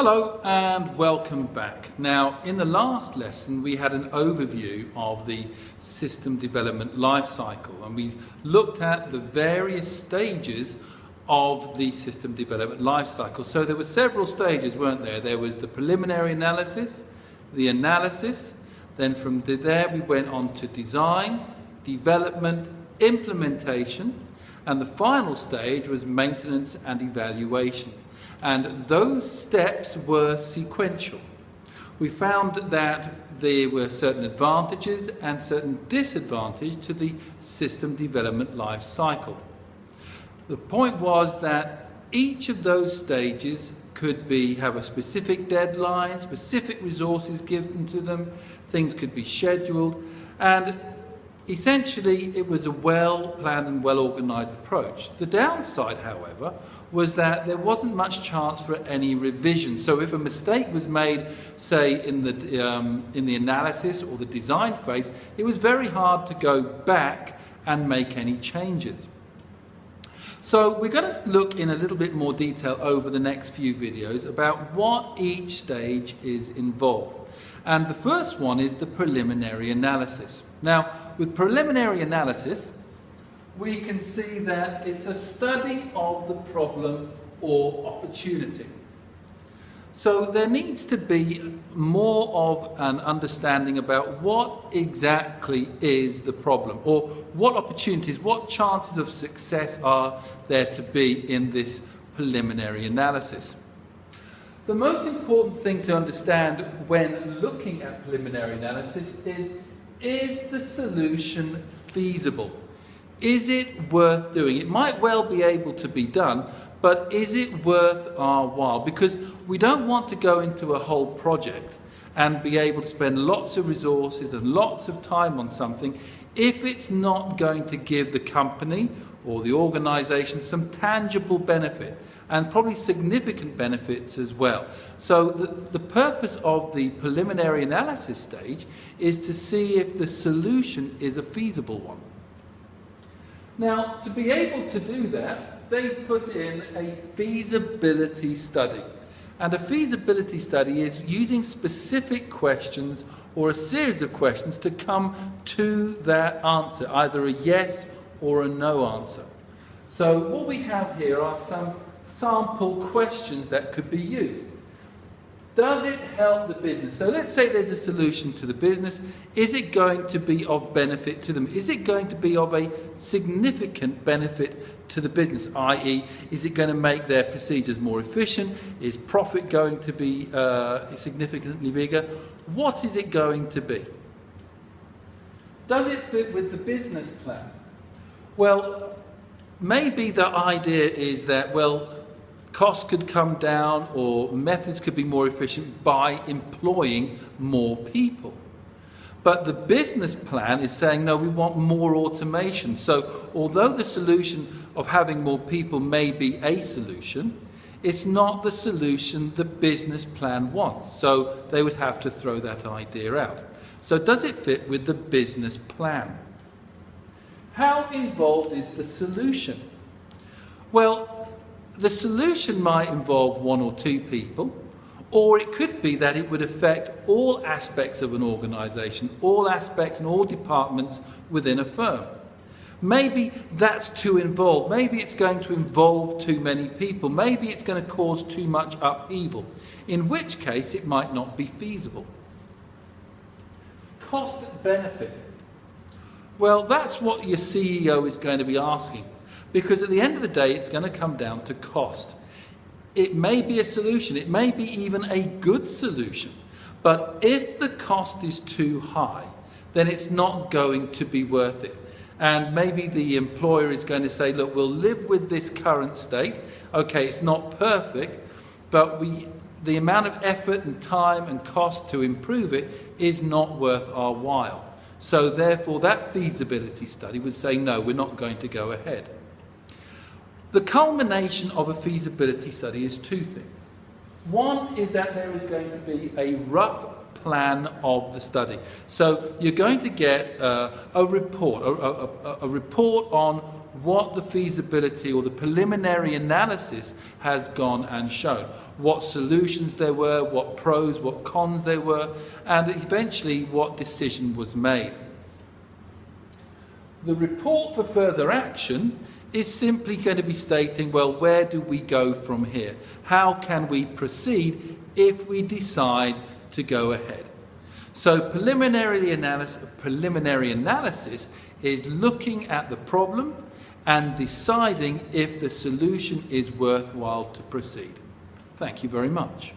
Hello and welcome back. Now, in the last lesson we had an overview of the system development life cycle, and we looked at the various stages of the system development life cycle. So there were several stages, weren't there? There was the preliminary analysis, the analysis, then from there we went on to design, development, implementation, and the final stage was maintenance and evaluation. And those steps were sequential. We found that there were certain advantages and certain disadvantages to the system development life cycle. The point was that each of those stages could have a specific deadline, specific resources given to them, things could be scheduled, and essentially it was a well-planned and well-organised approach. The downside, however, was that there wasn't much chance for any revision. So if a mistake was made, say, in the analysis or the design phase, it was very hard to go back and make any changes. So we're going to look in a little bit more detail over the next few videos about what each stage is involved. And the first one is the preliminary analysis. Now, with preliminary analysis, we can see that it's a study of the problem or opportunity. So there needs to be more of an understanding about what exactly is the problem, or what opportunities, what chances of success are there to be in this preliminary analysis. The most important thing to understand when looking at preliminary analysis is the solution feasible? Is it worth doing? It might well be able to be done, but is it worth our while? Because we don't want to go into a whole project and be able to spend lots of resources and lots of time on something if it's not going to give the company or the organisation some tangible benefit, and probably significant benefits as well. So the purpose of the preliminary analysis stage is to see if the solution is a feasible one. Now, to be able to do that, they put in a feasibility study. And a feasibility study is using specific questions or a series of questions to come to that answer, either a yes or a no answer. So what we have here are some sample questions that could be used. Does it help the business? So let's say there's a solution to the business. Is it going to be of benefit to them? Is it going to be of a significant benefit to the business? I.e., is it going to make their procedures more efficient? Is profit going to be significantly bigger? What is it going to be? Does it fit with the business plan? Well, maybe the idea is that, well, costs could come down or methods could be more efficient by employing more people. But the business plan is saying, no, we want more automation. So although the solution of having more people may be a solution, it's not the solution the business plan wants. So they would have to throw that idea out. So does it fit with the business plan? How involved is the solution? Well, the solution might involve one or two people, or it could be that it would affect all aspects of an organisation, all aspects and all departments within a firm. Maybe that's too involved. Maybe it's going to involve too many people. Maybe it's going to cause too much upheaval, in which case it might not be feasible. Cost benefit. Well, that's what your CEO is going to be asking. Because at the end of the day, it's going to come down to cost. It may be a solution, it may be even a good solution, but if the cost is too high, then it's not going to be worth it. And maybe the employer is going to say, look, we'll live with this current state. Okay, it's not perfect, but the amount of effort and time and cost to improve it is not worth our while. So therefore, that feasibility study would say, no, we're not going to go ahead. The culmination of a feasibility study is two things. One is that there is going to be a rough plan of the study. So you're going to get a report on what the feasibility or the preliminary analysis has gone and shown. What solutions there were, what pros, what cons there were, and eventually what decision was made. The report for further action is simply going to be stating, well, where do we go from here? How can we proceed if we decide to go ahead? So preliminary analysis is looking at the problem and deciding if the solution is worthwhile to proceed. Thank you very much.